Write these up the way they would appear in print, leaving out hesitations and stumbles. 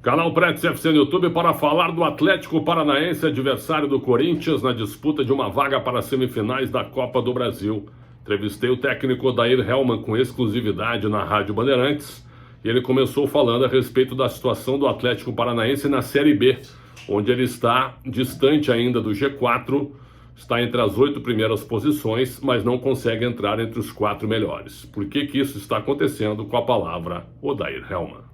Canal Pretes FC no YouTube para falar do Atlético Paranaense, adversário do Corinthians, na disputa de uma vaga para as semifinais da Copa do Brasil. Entrevistei o técnico Odair Hellmann com exclusividade na Rádio Bandeirantes e ele começou falando a respeito da situação do Atlético Paranaense na Série B, onde ele está distante ainda do G4, está entre as 8 primeiras posições, mas não consegue entrar entre os 4 melhores. Por que isso está acontecendo? Com a palavra Odair Hellmann.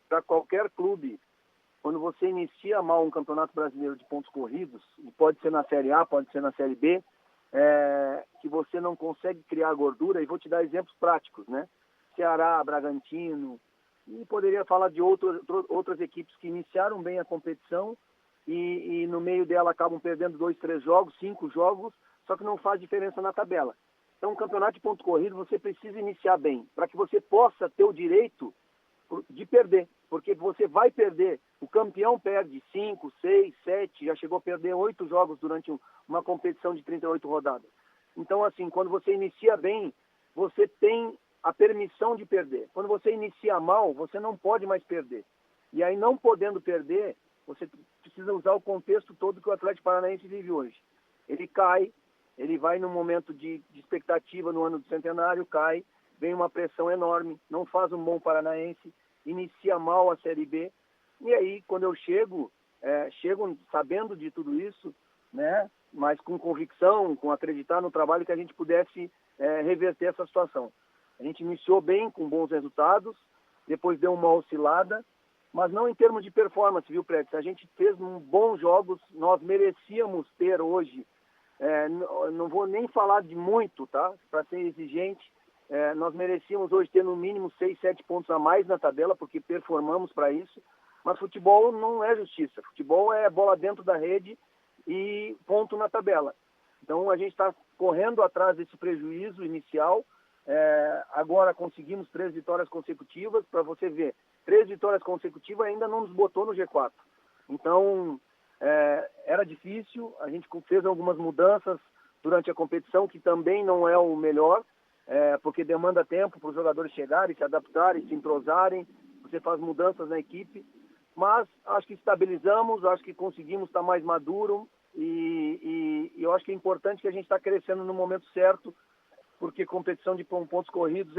Para qualquer clube, quando você inicia mal um campeonato brasileiro de pontos corridos, e pode ser na Série A, pode ser na Série B, que você não consegue criar gordura, e vou te dar exemplos práticos, né? Ceará, Bragantino, e poderia falar de outras equipes que iniciaram bem a competição e no meio dela acabam perdendo 2, 3 jogos, 5 jogos, só que não faz diferença na tabela. Então, um campeonato de pontos corridos, você precisa iniciar bem, para que você possa ter o direito de perder, porque você vai perder. O campeão perde 5, 6, 7, já chegou a perder 8 jogos durante uma competição de 38 rodadas. Então, assim, quando você inicia bem, você tem a permissão de perder. Quando você inicia mal, você não pode mais perder. E aí, não podendo perder, você precisa usar o contexto todo que o Atlético Paranaense vive hoje. Ele cai, ele vai num momento de expectativa no ano do centenário, cai, vem uma pressão enorme, não faz um bom paranaense, inicia mal a Série B. E aí, quando eu chego sabendo de tudo isso, né, mas com convicção, com acreditar no trabalho que a gente pudesse reverter essa situação. A gente iniciou bem, com bons resultados, depois deu uma oscilada, mas não em termos de performance, viu, Pretes? A gente fez bons jogos, nós merecíamos ter hoje, não vou nem falar de muito, tá, para ser exigente, nós merecíamos hoje ter no mínimo 6, 7 pontos a mais na tabela, porque performamos para isso, mas futebol não é justiça, futebol é bola dentro da rede e ponto na tabela. Então a gente está correndo atrás desse prejuízo inicial, agora conseguimos 3 vitórias consecutivas, para você ver, 3 vitórias consecutivas ainda não nos botou no G4. Então era difícil, a gente fez algumas mudanças durante a competição, que também não é o melhor, porque demanda tempo para os jogadores chegarem, se adaptarem, se entrosarem, você faz mudanças na equipe, mas acho que estabilizamos, acho que conseguimos estar mais maduro e eu acho que é importante que a gente está crescendo no momento certo, porque competição de pontos corridos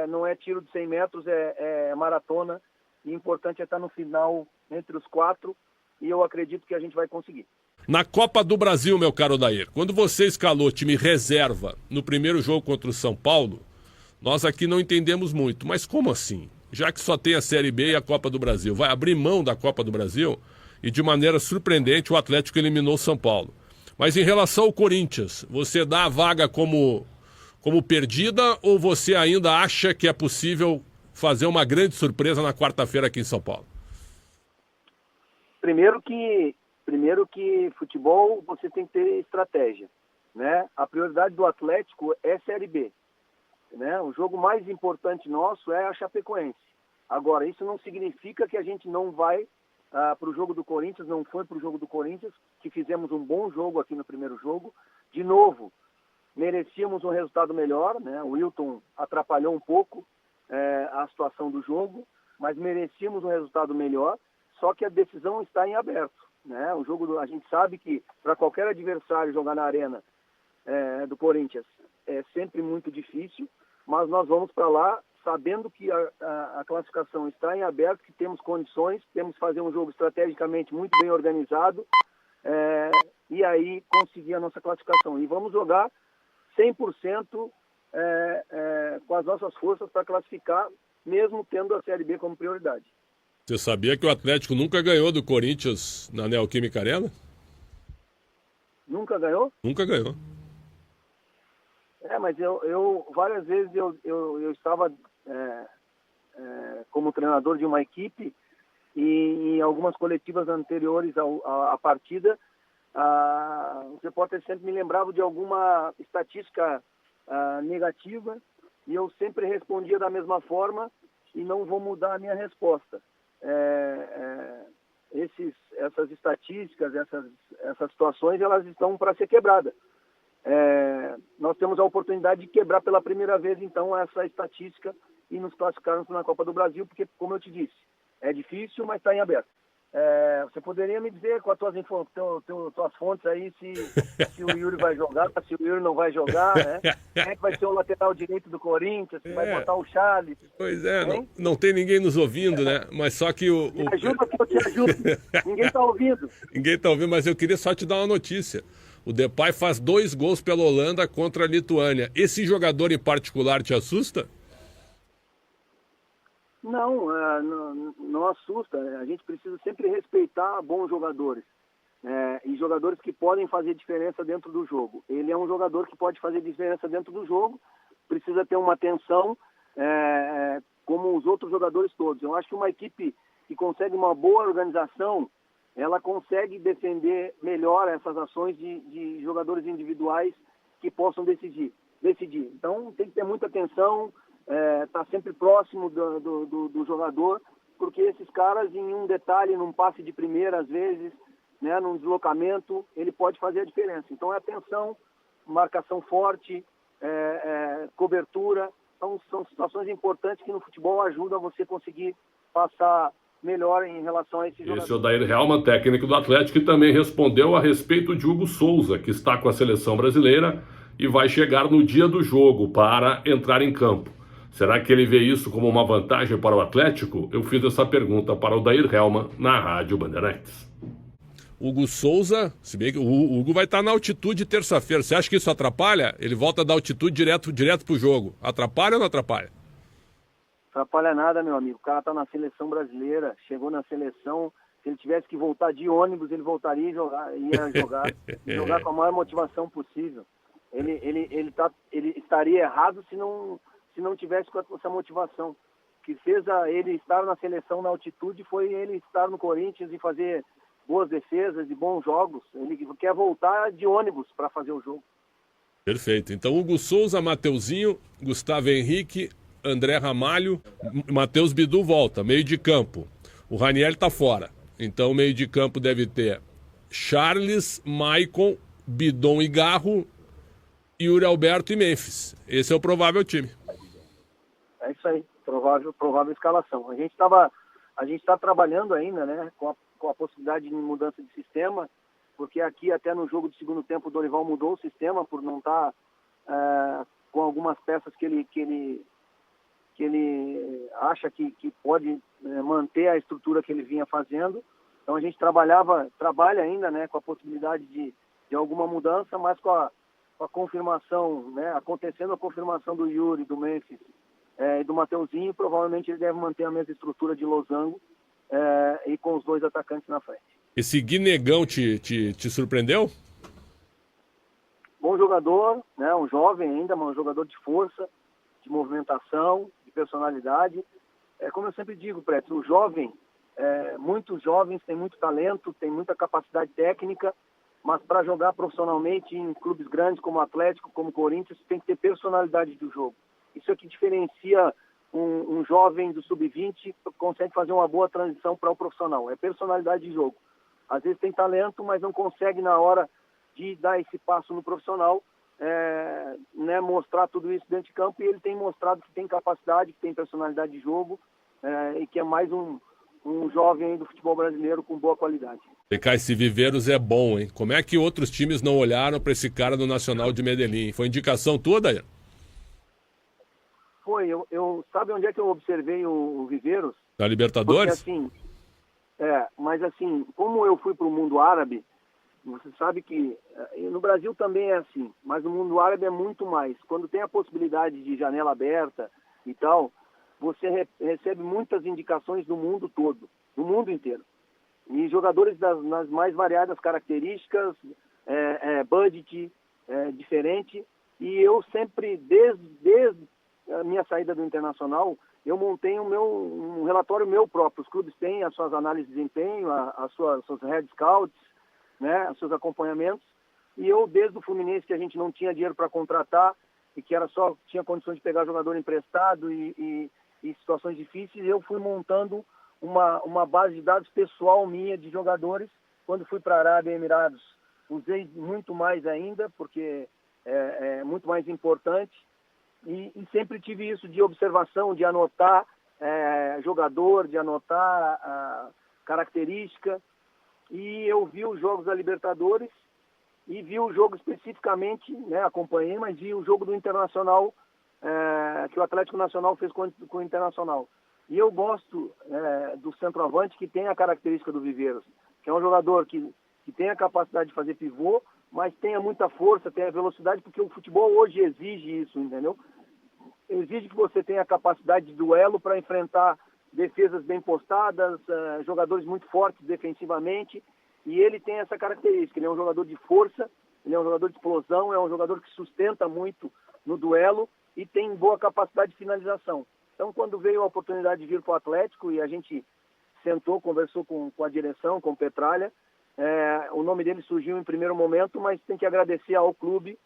não é tiro de 100 metros, é maratona, e o importante é estar no final entre os 4, e eu acredito que a gente vai conseguir. Na Copa do Brasil, meu caro Odair, quando você escalou time reserva no primeiro jogo contra o São Paulo, nós aqui não entendemos muito. Mas como assim? Já que só tem a Série B e a Copa do Brasil, vai abrir mão da Copa do Brasil? E de maneira surpreendente o Atlético eliminou o São Paulo. Mas em relação ao Corinthians, você dá a vaga como perdida ou você ainda acha que é possível fazer uma grande surpresa na quarta-feira aqui em São Paulo? Primeiro que futebol você tem que ter estratégia, né? A prioridade do Atlético é Série B, né? O jogo mais importante nosso é a Chapecoense. Agora, isso não significa que a gente não vai para o jogo do Corinthians, não foi para o jogo do Corinthians, que fizemos um bom jogo aqui no primeiro jogo. De novo, merecíamos um resultado melhor, né? O Wilton atrapalhou um pouco a situação do jogo, mas merecíamos um resultado melhor, só que a decisão está em aberto, né? O jogo a gente sabe que para qualquer adversário jogar na arena do Corinthians é sempre muito difícil, mas nós vamos para lá sabendo que a classificação está em aberto, que temos condições, temos que fazer um jogo estrategicamente muito bem organizado e aí conseguir a nossa classificação. E vamos jogar 100% com as nossas forças para classificar, mesmo tendo a Série B como prioridade. Você sabia que o Atlético nunca ganhou do Corinthians na Neoquímica Arena? Nunca ganhou? Nunca ganhou. Mas eu várias vezes eu estava como treinador de uma equipe e em algumas coletivas anteriores à partida, o repórter sempre me lembrava de alguma estatística negativa e eu sempre respondia da mesma forma e não vou mudar a minha resposta. Essas estatísticas, essas situações, elas estão para ser quebradas. Nós temos a oportunidade de quebrar pela primeira vez, então, essa estatística e nos classificarmos na Copa do Brasil, porque, como eu te disse, É difícil, mas está em aberto. Você poderia me dizer com as tuas fontes aí se o Yuri vai jogar, se o Yuri não vai jogar, né? Quem é que vai ser o lateral direito do Corinthians? Se vai botar o Charles? Pois é, não tem ninguém nos ouvindo, né? Mas só que Me ajuda que eu te ajudo. Ninguém está ouvindo. Ninguém tá ouvindo, mas eu queria só te dar uma notícia. O Depay faz 2 gols pela Holanda contra a Lituânia. Esse jogador em particular te assusta? Não, não assusta. A gente precisa sempre respeitar bons jogadores. E jogadores que podem fazer diferença dentro do jogo. Ele é um jogador que pode fazer diferença dentro do jogo, precisa ter uma atenção como os outros jogadores todos. Eu acho que uma equipe que consegue uma boa organização, ela consegue defender melhor essas ações de jogadores individuais que possam decidir. Então tem que ter muita atenção, tá sempre próximo do jogador, porque esses caras, em um detalhe, num passe de primeira, às vezes, né, num deslocamento, ele pode fazer a diferença. Então é atenção, marcação forte, cobertura, são situações importantes que no futebol ajudam você conseguir passar melhor em relação a esse jogador. Esse é o Odair Hellmann, técnico do Atlético, que também respondeu a respeito de Hugo Souza, que está com a seleção brasileira e vai chegar no dia do jogo para entrar em campo. Será que ele vê isso como uma vantagem para o Atlético? Eu fiz essa pergunta para o Odair Hellmann na Rádio Bandeirantes. Hugo Souza, se bem que o Hugo vai estar na altitude terça-feira. Você acha que isso atrapalha? Ele volta da altitude direto pro jogo. Atrapalha ou não atrapalha? Atrapalha nada, meu amigo. O cara tá na seleção brasileira, chegou na seleção. Se ele tivesse que voltar de ônibus, ele voltaria ia jogar com a maior motivação possível. Ele estaria errado se não tivesse com essa motivação. O que fez ele estar na seleção na altitude foi ele estar no Corinthians e fazer boas defesas e bons jogos. Ele quer voltar de ônibus para fazer o jogo. Perfeito. Então, Hugo Souza, Mateuzinho, Gustavo Henrique, André Ramalho, Matheus Bidu volta, meio de campo. O Raniel está fora. Então, o meio de campo deve ter Charles, Maicon, Bidon e Garro, Yuri Alberto e Memphis. Esse é o provável time. É isso aí, provável escalação. A gente está trabalhando ainda, né, com a possibilidade de mudança de sistema, porque aqui até no jogo de segundo tempo o Dorival mudou o sistema por não estar com algumas peças que ele acha que pode manter a estrutura que ele vinha fazendo. Então a gente trabalha ainda, né, com a possibilidade de alguma mudança, mas com a confirmação, né, acontecendo a confirmação do Yuri, do Memphis e do Mateuzinho, provavelmente ele deve manter a mesma estrutura de losango e com os 2 atacantes na frente. Esse Guinegão te surpreendeu? Bom jogador, né, um jovem ainda, mas um jogador de força, de movimentação, de personalidade. Como eu sempre digo, Preto, o jovem, muitos jovens têm muito talento, têm muita capacidade técnica, mas para jogar profissionalmente em clubes grandes como Atlético, como Corinthians, tem que ter personalidade do jogo. Isso é que diferencia um jovem do sub-20, consegue fazer uma boa transição para o profissional. É personalidade de jogo. Às vezes tem talento, mas não consegue na hora de dar esse passo no profissional, né, mostrar tudo isso dentro de campo, e ele tem mostrado que tem capacidade, que tem personalidade de jogo, e que é mais um jovem do futebol brasileiro com boa qualidade. Vem cá, esse Viveiros é bom, hein? Como é que outros times não olharam para esse cara do Nacional de Medellín? Foi indicação tua, Daí? Foi, sabe onde é que eu observei o Viveiros? Da Libertadores? Porque, assim, mas assim, como eu fui para o mundo árabe, você sabe que no Brasil também é assim, mas no mundo árabe é muito mais. Quando tem a possibilidade de janela aberta e tal, você recebe muitas indicações do mundo todo, do mundo inteiro. E jogadores nas mais variadas características, budget diferente. E eu sempre, desde a minha saída do Internacional, eu montei um relatório meu próprio. Os clubes têm as suas análises de desempenho, as suas head scouts, né, os seus acompanhamentos. E eu, desde o Fluminense, que a gente não tinha dinheiro para contratar e que tinha condições de pegar jogador emprestado e situações difíceis, eu fui montando uma base de dados pessoal minha de jogadores. Quando fui para a Arábia e Emirados, usei muito mais ainda, porque é muito mais importante. E sempre tive isso de observação, de anotar jogador, de anotar a característica. E eu vi os jogos da Libertadores e vi o jogo especificamente, né, acompanhei, mas vi o jogo do Internacional, que o Atlético Nacional fez com o Internacional. E eu gosto do centroavante que tem a característica do Viveiros, que é um jogador que tem a capacidade de fazer pivô, mas tenha muita força, tenha velocidade, porque o futebol hoje exige isso, entendeu? Exige que você tenha a capacidade de duelo para enfrentar defesas bem postadas, jogadores muito fortes defensivamente, e ele tem essa característica. Ele é um jogador de força, ele é um jogador de explosão, é um jogador que sustenta muito no duelo e tem boa capacidade de finalização. Então, quando veio a oportunidade de vir para o Atlético e a gente sentou, conversou com a direção, com o Petralha, o nome dele surgiu em primeiro momento, mas tem que agradecer ao clube,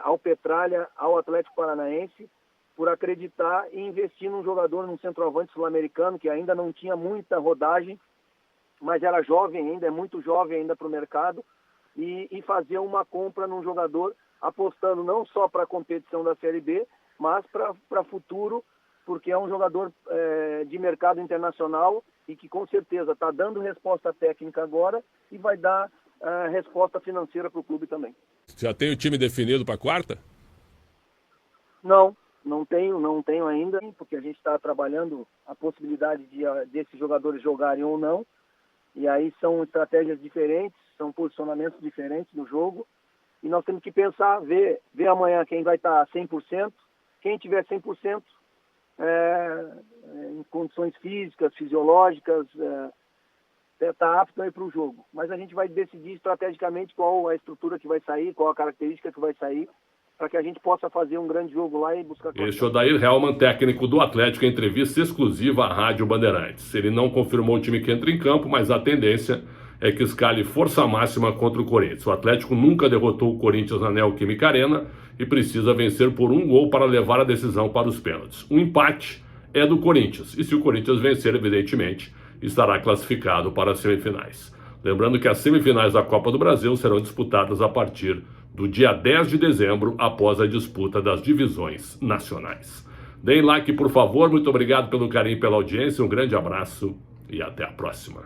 ao Petralha, ao Atlético Paranaense, por acreditar e investir num jogador, num centroavante sul-americano, que ainda não tinha muita rodagem, mas era jovem ainda, é muito jovem ainda para o mercado, e fazer uma compra num jogador, apostando não só para a competição da Série B, mas para futuro, porque é um jogador de mercado internacional e que com certeza está dando resposta técnica agora e vai dar resposta financeira para o clube também. Já tem o time definido para quarta? Não tenho ainda, porque a gente está trabalhando a possibilidade desses jogadores jogarem ou não, e aí são estratégias diferentes, são posicionamentos diferentes no jogo, e nós temos que pensar, ver amanhã quem vai estar 100%, quem tiver 100%, em condições físicas, fisiológicas, está apto aí para o jogo. Mas a gente vai decidir estrategicamente qual a estrutura que vai sair, qual a característica que vai sair, para que a gente possa fazer um grande jogo lá e buscar... Este é o Odair Hellmann, técnico do Atlético, em entrevista exclusiva à Rádio Bandeirantes. Ele não confirmou o time que entra em campo, mas a tendência é que escale força máxima contra o Corinthians. O Atlético nunca derrotou o Corinthians na Neoquímica Arena e precisa vencer por 1 gol para levar a decisão para os pênaltis. O empate é do Corinthians, e se o Corinthians vencer, evidentemente, estará classificado para as semifinais. Lembrando que as semifinais da Copa do Brasil serão disputadas a partir do dia 10 de dezembro, após a disputa das divisões nacionais. Deem like, por favor. Muito obrigado pelo carinho e pela audiência. Um grande abraço e até a próxima.